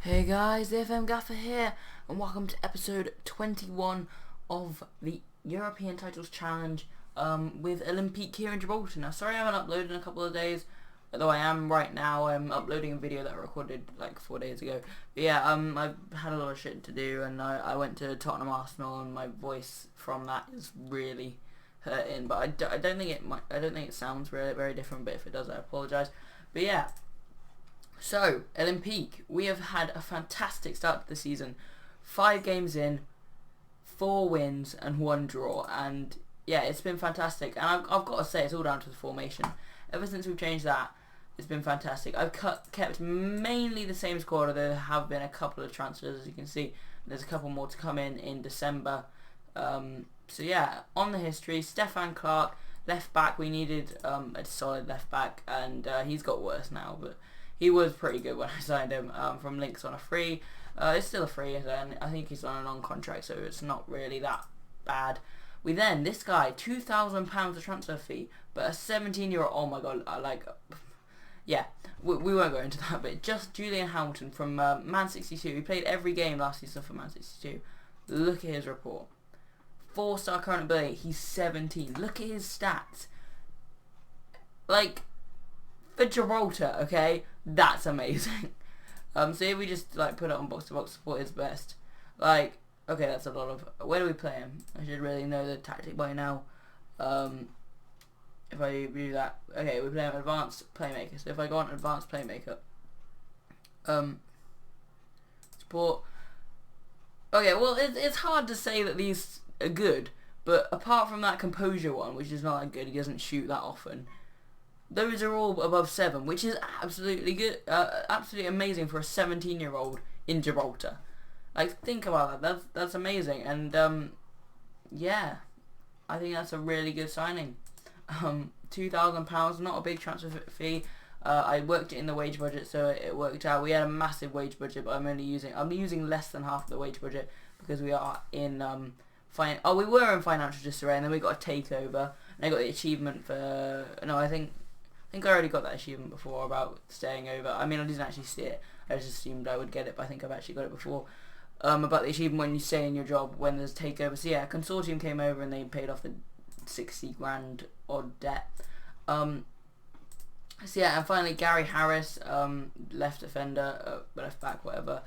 Hey guys, the FM Gaffer here, and welcome to episode 21 of the European Titles Challenge with Olympique here in Gibraltar. Now, sorry I haven't uploaded in a couple of days, although I am right now. I'm uploading a video that I recorded like 4 days ago. But yeah, I've had a lot of shit to do, and I went to Tottenham Arsenal, and my voice from that is really hurting. But I don't think it sounds very, very different. But if it does, I apologise. But yeah. So, Olympique, we have had a fantastic start to the season. 5 games in, 4 wins and 1 draw, and yeah, it's been fantastic. And I've got to say, it's all down to the formation. Ever since we've changed that, it's been fantastic. I've kept mainly the same squad, although there have been a couple of transfers, as you can see. There's a couple more to come in December. So yeah, on the history, Stefan Clark, left back. We needed a solid left back, and he's got worse now, but he was pretty good when I signed him from Lynx on a free. It's still a free, and I think he's on a non-contract, so it's not really that bad. This guy, £2,000 a transfer fee, but a 17-year-old, oh my god, yeah, we won't go into that, but just Julian Hamilton from Man 62, he played every game last season for Man 62. Look at his report. 4-star current ability, he's 17. Look at his stats. For Gibraltar, okay, that's amazing. So if we just put it on box to box, support is best. Okay, that's a lot of. Where do we play him? I should really know the tactic by now. If I do that, okay, we play him advanced playmaker. So if I go on advanced playmaker, support. Okay, well it's hard to say that these are good, but apart from that composure one, which is not that good, he doesn't shoot that often. Those are all above 7, which is absolutely good, absolutely amazing for a 17-year-old in Gibraltar. Think about that. That's amazing, and yeah, I think that's a really good signing. £2,000, not a big transfer fee. I worked it in the wage budget, so it worked out. We had a massive wage budget, but I'm using less than half the wage budget because we are in we were in financial disarray, and then we got a takeover, and I got the achievement for I think I already got that achievement before about staying over. I mean, I didn't actually see it. I just assumed I would get it, but I think I've actually got it before. About the achievement when you stay in your job when there's takeover. So yeah, Consortium came over and they paid off the 60 grand odd debt. So yeah, and finally Gary Harris, left defender, left back, whatever.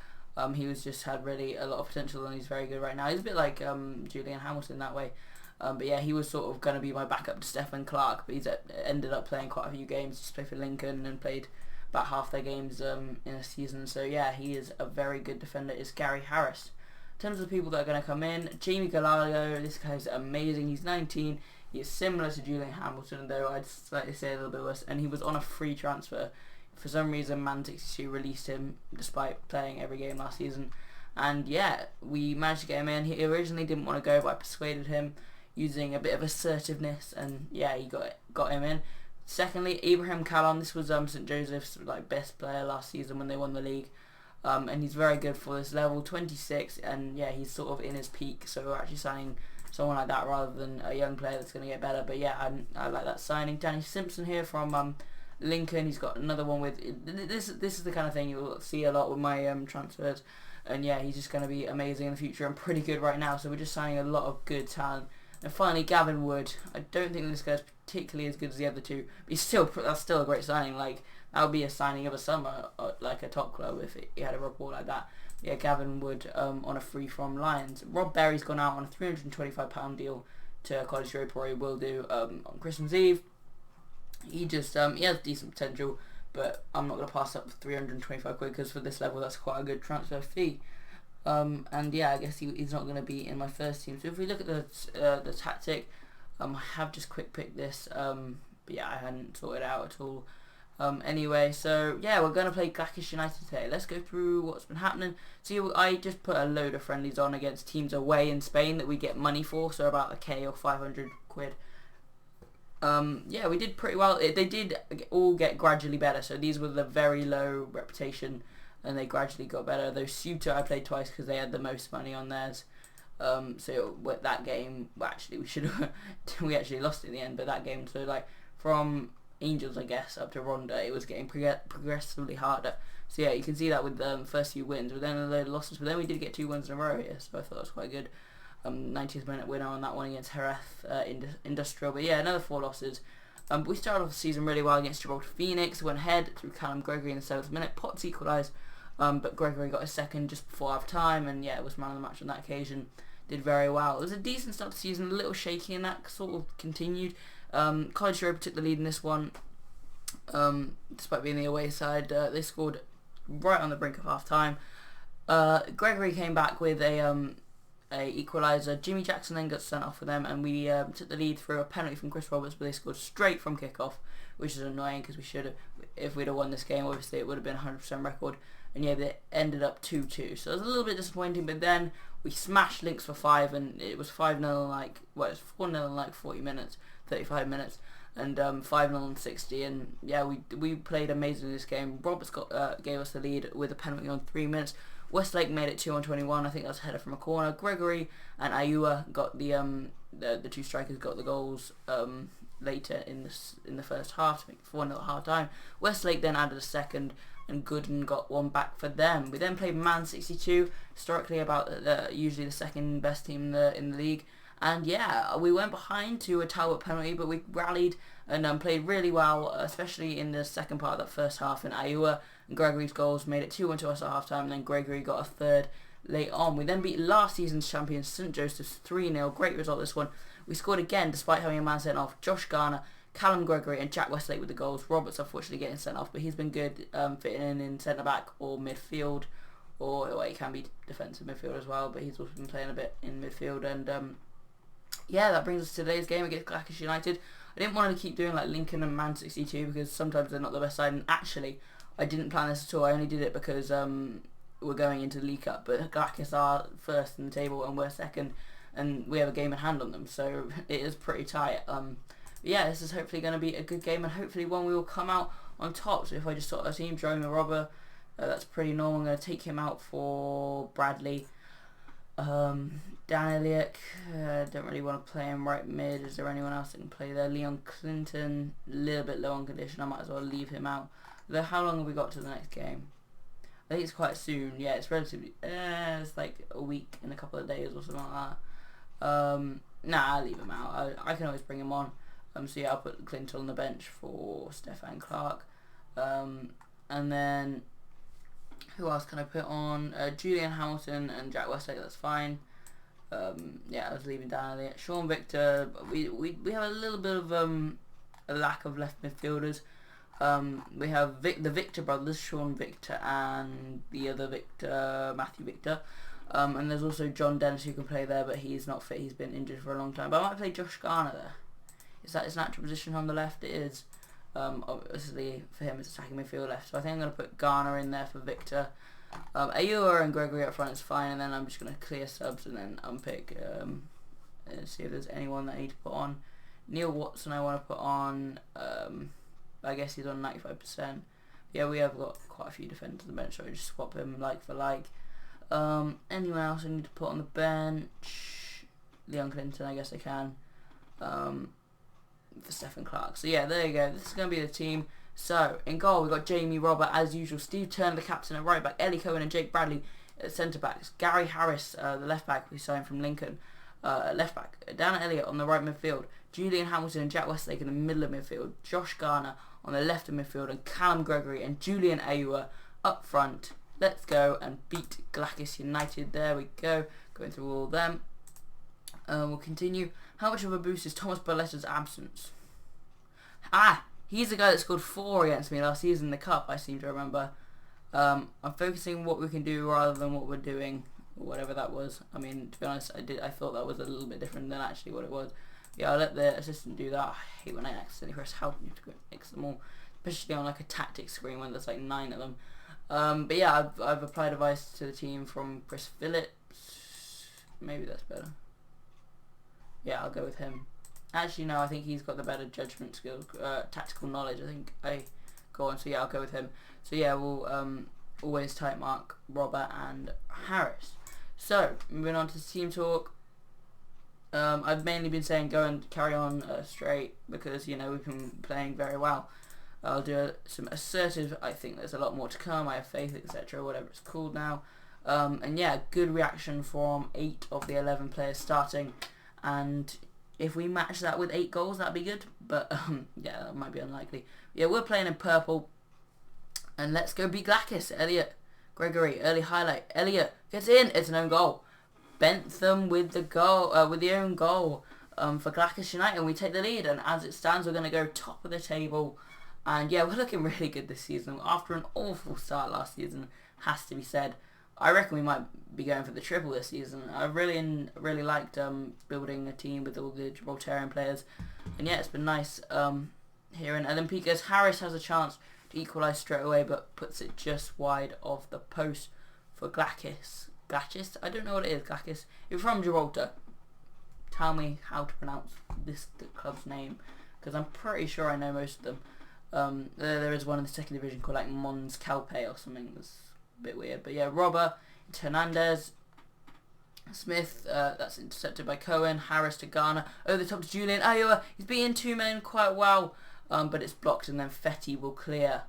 He was just had really a lot of potential, and he's very good right now. He's a bit like Julian Hamilton that way. But yeah, he was sort of going to be my backup to Stefan Clark, but he's ended up playing quite a few games. Just played for Lincoln and played about half their games in a season. So yeah, he is a very good defender, is Gary Harris. In terms of the people that are going to come in, Jamie Gallardo, this guy's amazing. He's 19. He is similar to Julian Hamilton, though I'd slightly say a little bit worse. And he was on a free transfer. For some reason, Man 62 released him despite playing every game last season. And yeah, we managed to get him in. He originally didn't want to go, but I persuaded him using a bit of assertiveness, and yeah, he got him in. Secondly, Ibrahim Kallon. This was St Joseph's best player last season when they won the league, and he's very good for this level, 26, and yeah, he's sort of in his peak. So we're actually signing someone like that rather than a young player that's going to get better. But yeah, I like that signing. Danny Simpson here from Lincoln. He's got another one with this. This is the kind of thing you'll see a lot with my transfers, and yeah, he's just going to be amazing in the future and pretty good right now. So we're just signing a lot of good talent. And finally, Gavin Wood. I don't think this guy's particularly as good as the other two, but that's still a great signing. That would be a signing of a summer, like a top club if he had a report like that. Yeah, Gavin Wood on a free from Lions. Rob Berry's gone out on a £325 deal to College Road, probably will do on Christmas Eve. He just he has decent potential, but I'm not going to pass up 325 quid because for this level that's quite a good transfer fee. And yeah, I guess he's not going to be in my first team. So if we look at the tactic, I have just quick picked this, but yeah, I hadn't sorted it out at all. Anyway, so yeah, we're going to play Glackish United today. Let's go through what's been happening. So I just put a load of friendlies on against teams away in Spain that we get money for, so about a K or 500 quid. Yeah, we did pretty well. They did all get gradually better, so these were the very low reputation, and they gradually got better. Though Ceuta I played twice because they had the most money on theirs. So that game, actually we actually lost it in the end. But that game, so from Angels, I guess, up to Ronda, it was getting progressively harder. So yeah, you can see that with the first few wins, but then a load of losses. But then we did get 2 wins in a row here, so I thought that was quite good. 90th minute winner on that one against Jerez Industrial. But yeah, another 4 losses. But we started off the season really well against Gibraltar Phoenix. Went ahead through Callum Gregory in the 7th minute. Potts equalised, but Gregory got a second just before half time, and yeah, it was man of the match on that occasion. Did very well. It was a decent start to the season, a little shaky, and that sort of continued. College Europa took the lead in this one, despite being the away side. They scored right on the brink of half time. Gregory came back with a equaliser. Jimmy Jackson then got sent off for them, and we took the lead through a penalty from Chris Roberts, but they scored straight from kickoff, which is annoying because we should have, if we'd have won this game, obviously it would have been a 100% record. And yeah, they ended up 2-2, so it was a little bit disappointing. But then we smashed Lynx for 5, and it was 5-0 in it was 4-0 in 40 minutes, 35 minutes, and 5-0 in 60. And yeah, we played amazingly this game. Roberts gave us the lead with a penalty on 3 minutes. Westlake made it 2 on 21. I think that was a header from a corner. Gregory and Ayua got the 2 strikers got the goals later in the first half to make it 4-0 at half time. Westlake then added a second, and Gooden got 1 back for them. We then played Man 62, historically about usually the second best team in the league. And yeah, we went behind to a Talbot penalty, but we rallied and played really well, especially in the second part of that first half. And Ayua and Gregory's goals made it 2-1 to us at half time, and then Gregory got a third late on. We then beat last season's champions St Joseph's 3-0. Great result this one. We scored again despite having a man sent off. Josh Garner, Callum Gregory and Jack Westlake with the goals. Roberts unfortunately getting sent off, but he's been good fitting in centre back or midfield, or well, he can be defensive midfield as well, but he's also been playing a bit in midfield. And yeah, that brings us to today's game against Glackish United. I didn't want to keep doing like Lincoln and Man 62 because sometimes they're not the best side, and actually I didn't plan this at all. I only did it because we're going into the League Cup, but Glackish are first in the table and we're second, and we have a game in hand on them, so it is pretty tight. Yeah, this is hopefully going to be a good game, and hopefully one we will come out on top. So if I just sort of team Jerome the Robber, that's pretty normal. I'm going to take him out for Bradley. Dan Elliott, don't really want to play him right mid. Is there anyone else that can play there? Leon Clinton, a little bit low on condition. I might as well leave him out. Though, how long have we got to the next game? I think it's quite soon. Yeah, it's relatively, it's like a week and a couple of days or something like that. Nah, I'll leave him out. I can always bring him on. So yeah, I'll put Clinton on the bench for Stefan Clark. And then who else can I put on? Julian Hamilton and Jack Westlake, that's fine. Yeah, I was leaving down there. Sean Victor, we have a little bit of a lack of left midfielders. We have the Victor brothers, Sean Victor and the other Victor, Matthew Victor. And there's also John Dennis who can play there, but he's not fit. He's been injured for a long time. But I might play Josh Garner there. Is that his natural position on the left? It is. Obviously, for him, it's attacking midfield left. So I think I'm going to put Garner in there for Victor. Ayua and Gregory up front is fine, and then I'm just going to clear subs and then unpick and see if there's anyone that I need to put on. Neil Watson I want to put on. I guess he's on 95%. Yeah, we have got quite a few defenders on the bench, so I just swap him like for like. Anyone else I need to put on the bench? Leon Clinton, I guess I can. For Stefan Clark. So yeah, there you go. This is going to be the team. So in goal we've got Jamie Robert as usual, Steve Turner the captain at right back, Ellie Cohen and Jake Bradley at centre backs, Gary Harris the left back we signed from Lincoln left back, Dan Elliott on the right midfield, Julian Hamilton and Jack Westlake in the middle of midfield, Josh Garner on the left of midfield, and Callum Gregory and Julian Ayua up front. Let's go and beat Glackish United. There we go, going through all of them. We'll continue. How much of a boost is Thomas Barletta's absence? He's the guy that scored 4 against me last season in the cup, I seem to remember. I'm focusing on what we can do rather than what we're doing, whatever that was. I mean, to be honest, I thought that was a little bit different than actually what it was. Yeah, I'll let the assistant do that. I hate when I accidentally press help and you have to go mix them all, especially on like a tactics screen when there's like 9 of them. But yeah, I've applied advice to the team from Chris Phillips. Maybe that's better. Yeah, I'll go with him. Actually, no, I think he's got the better judgment skills, tactical knowledge. I think I go on. So yeah, I'll go with him. So yeah, we'll always type mark Robert and Harris. So moving on to team talk. I've mainly been saying go and carry on straight because, you know, we've been playing very well. I'll do some assertive. I think there's a lot more to come. I have faith, etc. Whatever it's called now. And yeah, good reaction from 8 of the 11 players starting. And if we match that with 8 goals, that'd be good. But yeah, that might be unlikely. Yeah, we're playing in purple. And let's go beat Glakis. Elliot, Gregory, early highlight. Elliot gets in. It's an own goal. Bentham with the goal, with the own goal for Glakis United, and we take the lead. And as it stands, we're going to go top of the table. And yeah, we're looking really good this season after an awful start last season. Has to be said. I reckon we might be going for the triple this season. I really liked building a team with all the Gibraltarian players, and yeah, it's been nice here in Olympique as Harris has a chance to equalise straight away, but puts it just wide of the post for Glakis. Glakis? I don't know what it is. Glakis. If you're from Gibraltar, tell me how to pronounce the club's name, because I'm pretty sure I know most of them. There is one in the second division called like Mons Calpe or something. That's a bit weird, but yeah, Robber, Hernandez, Smith, that's intercepted by Cohen. Harris to Garner, over the top to Julian Ayoa. He's beaten 2 men quite well, but it's blocked, and then Fetty will clear.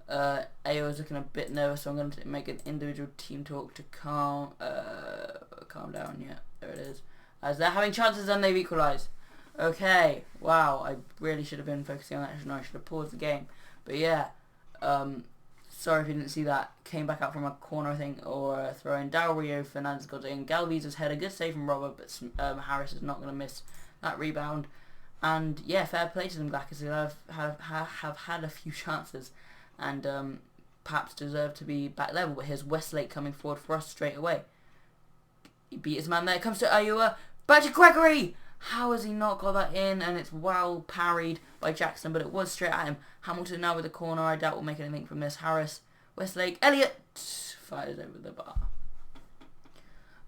Ayoa's looking a bit nervous, so I'm going to make an individual team talk to calm down. Yeah, there it is. As they're having chances and they've equalised. Okay, wow, I really should have been focusing on that. I should have paused the game. But yeah, sorry if you didn't see that. Came back out from a corner, I think, or a throw in. Del Rio Fernandez got it in. Galvez's head, a good save from Robert, but Harris is not going to miss that rebound. And yeah, fair play to them, Glakis, who have had a few chances and perhaps deserve to be back level. But here's Westlake coming forward for us straight away. He beat his man there. Comes to Ayoa. Back to Gregory. How has he not got that in? And it's well parried by Jackson, but it was straight at him. Hamilton now with the corner. I doubt we'll make anything from this. Harris, Westlake, Elliot fires over the bar.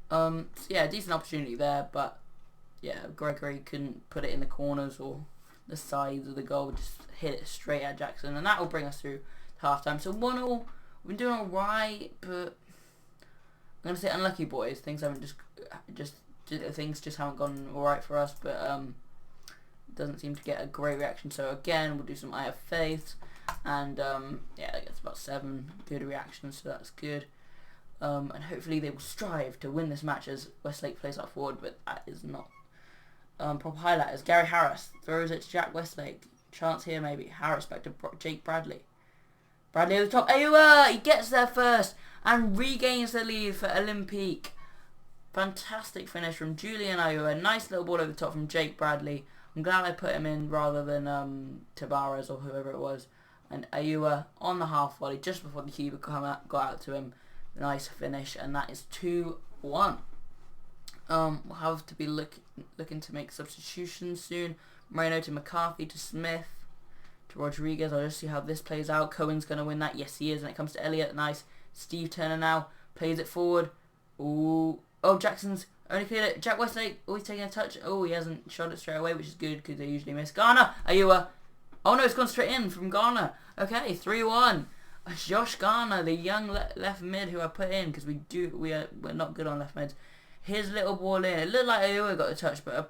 So yeah, decent opportunity there, but yeah, Gregory couldn't put it in the corners or the sides of the goal. Just hit it straight at Jackson, and that will bring us through to half time. So 1-1. We've been doing alright, but I'm gonna say unlucky, boys. Things haven't things just haven't gone alright for us, but doesn't seem to get a great reaction. So again, we'll do some I have faith, and yeah, that gets about 7 good reactions, so that's good. And hopefully they will strive to win this match as Westlake plays up forward, but that is not proper highlight. As Gary Harris throws it to Jack Westlake. Chance here maybe. Harris back to Jake Bradley. Bradley at the top. Ayoa! He gets there first and regains the lead for Olympique. Fantastic finish from Julian Ayoa. Nice little ball over the top from Jake Bradley. I'm glad I put him in rather than Tabarez or whoever it was. And Ayoa on the half volley just before the keeper got out to him. Nice finish, and that is 2-1. We'll have to be looking to make substitutions soon. Moreno to McCarthy to Smith to Rodriguez. I'll just see how this plays out. Cohen's going to win that. Yes, he is. And it comes to Elliot. Nice. Steve Turner now plays it forward. Ooh. Oh, Jackson's only cleared it. Jack Westlake. Oh, he's taking a touch. Oh, he hasn't shot it straight away, which is good because they usually miss. Garner. Ayoa. Oh, no, it's gone straight in from Garner. Okay, 3-1. Josh Garner, the young left mid who I put in because we're not good on left mids. His little ball in. It looked like Ayoa got the touch, but I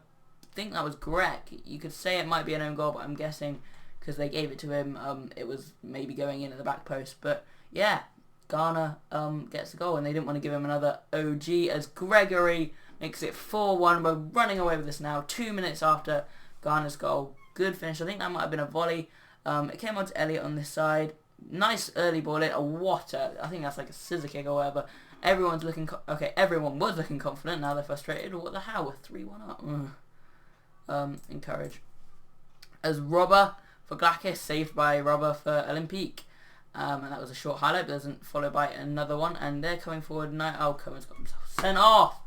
think that was Greg. You could say it might be an own goal, but I'm guessing because they gave it to him, it was maybe going in at the back post. But yeah, Garner gets the goal, and they didn't want to give him another OG as Gregory makes it 4-1. We're running away with this now. 2 minutes after Garner's goal. Good finish. I think that might have been a volley. It came on to Elliot on this side. Nice early ball in. I think that's like a scissor kick or whatever. Everyone's looking... everyone was looking confident. Now they're frustrated. What the hell? We're 3-1 up. Encourage. As Robber for Glakis, saved by Robber for Olympique. And that was a short highlight, but doesn't follow by another one. And they're coming forward now. Oh, Cohen's got himself sent off.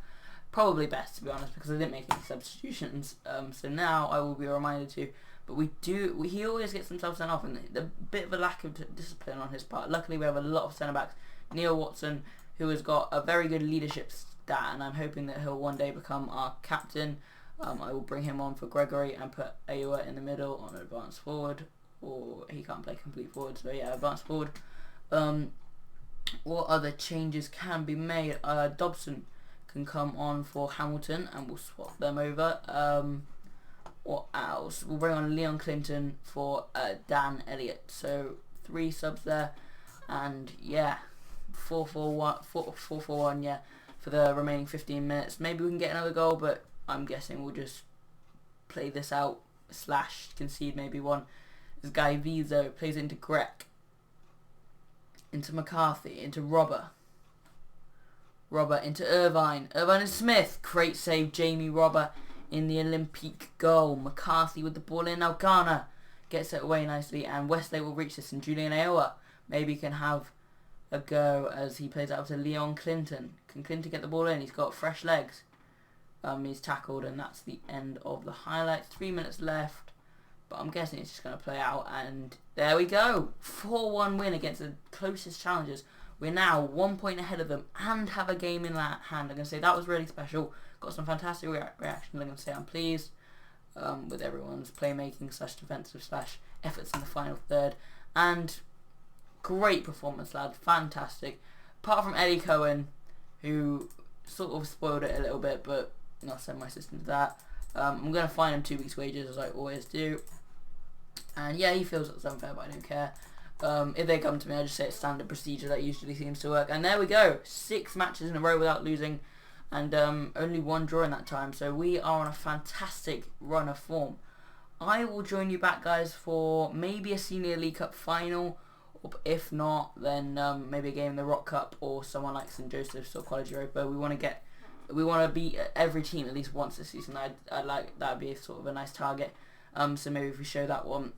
Probably best, to be honest, because I didn't make any substitutions. So now I will be reminded to... But he always gets himself sent off, and a bit of a lack of discipline on his part. Luckily, we have a lot of centre-backs. Neil Watson, who has got a very good leadership stat, and I'm hoping that he'll one day become our captain. I will bring him on for Gregory and put Ayoa in the middle on advance forward, or he can't play complete forward, so yeah, advance forward. What other changes can be made? Dobson can come on for Hamilton, and we'll swap them over. What else? We'll bring on Leon Clinton for Dan Elliott. So 3 subs there, and yeah, 4-4-1, yeah, for the remaining 15 minutes. Maybe we can get another goal, but I'm guessing we'll just play this out / concede maybe one. This guy Vizo plays into Grek, into McCarthy, into Robber into Irvine and Smith. Great save, Jamie Robber in the Olympique goal. McCarthy with the ball in. Now Ghana gets it away nicely, and Westlake will reach this, and Julian Aowa maybe can have a go as he plays out to Leon Clinton. Can Clinton get the ball in? He's got fresh legs. He's tackled, and that's the end of the highlights. 3 minutes left, but I'm guessing it's just going to play out, and there we go. 4-1 win against the closest challengers. We're now 1 point ahead of them and have a game in hand. I'm going to say that was really special. Got some fantastic reactions. I'm going to say I'm pleased with everyone's playmaking / defensive / efforts in the final third. And great performance, lad. Fantastic. Apart from Eddie Cohen, who sort of spoiled it a little bit, but I'll send my assistant to that. I'm going to fine him 2 weeks' wages, as I always do. And yeah, he feels it's unfair, but I don't care. If they come to me, I just say it's standard procedure that usually seems to work. And there we go. 6 matches in a row without losing, and only 1 draw in that time. So we are on a fantastic run of form. I will join you back, guys, for maybe a Senior League Cup final. Or if not, then maybe a game in the Rock Cup or someone like St Joseph's or College Europa. We want to beat every team at least once this season. I'd like that would be sort of a nice target. So maybe if we show that one,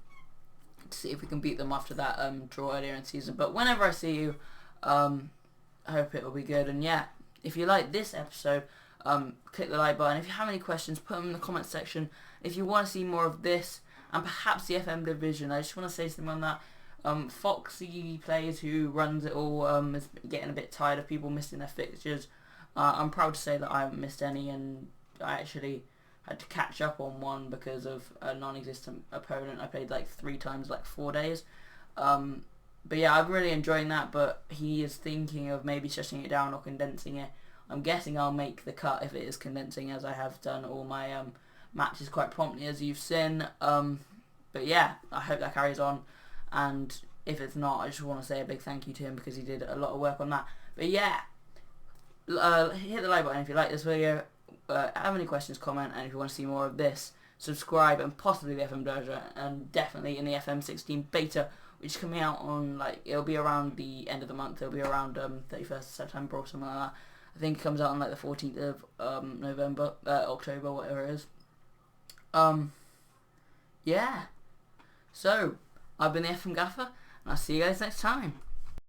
to see if we can beat them after that draw earlier in the season. But whenever I see you, I hope it will be good. And yeah, if you like this episode, click the like button. If you have any questions, put them in the comments section. If you want to see more of this and perhaps the FM division, I just want to say something on that. Foxy Plays, who runs it all, is getting a bit tired of people missing their fixtures. I'm proud to say that I haven't missed any, and I actually had to catch up on one because of a non-existent opponent. I played like 3 times, like 4 days. But yeah, I'm really enjoying that, but he is thinking of maybe stretching it down or condensing it. I'm guessing I'll make the cut if it is condensing, as I have done all my matches quite promptly, as you've seen. But yeah, I hope that carries on, and if it's not, I just want to say a big thank you to him because he did a lot of work on that. But yeah, hit the like button if you like this video. Have any questions, comment, and if you want to see more of this, subscribe, and possibly the FM version, and definitely in the FM16 beta, which is coming out on, like, it'll be around the end of the month. It'll be around 31st of September or something like that. I think it comes out on like the 14th of October, whatever it is. Yeah. So, I've been the FM Gaffer, and I'll see you guys next time.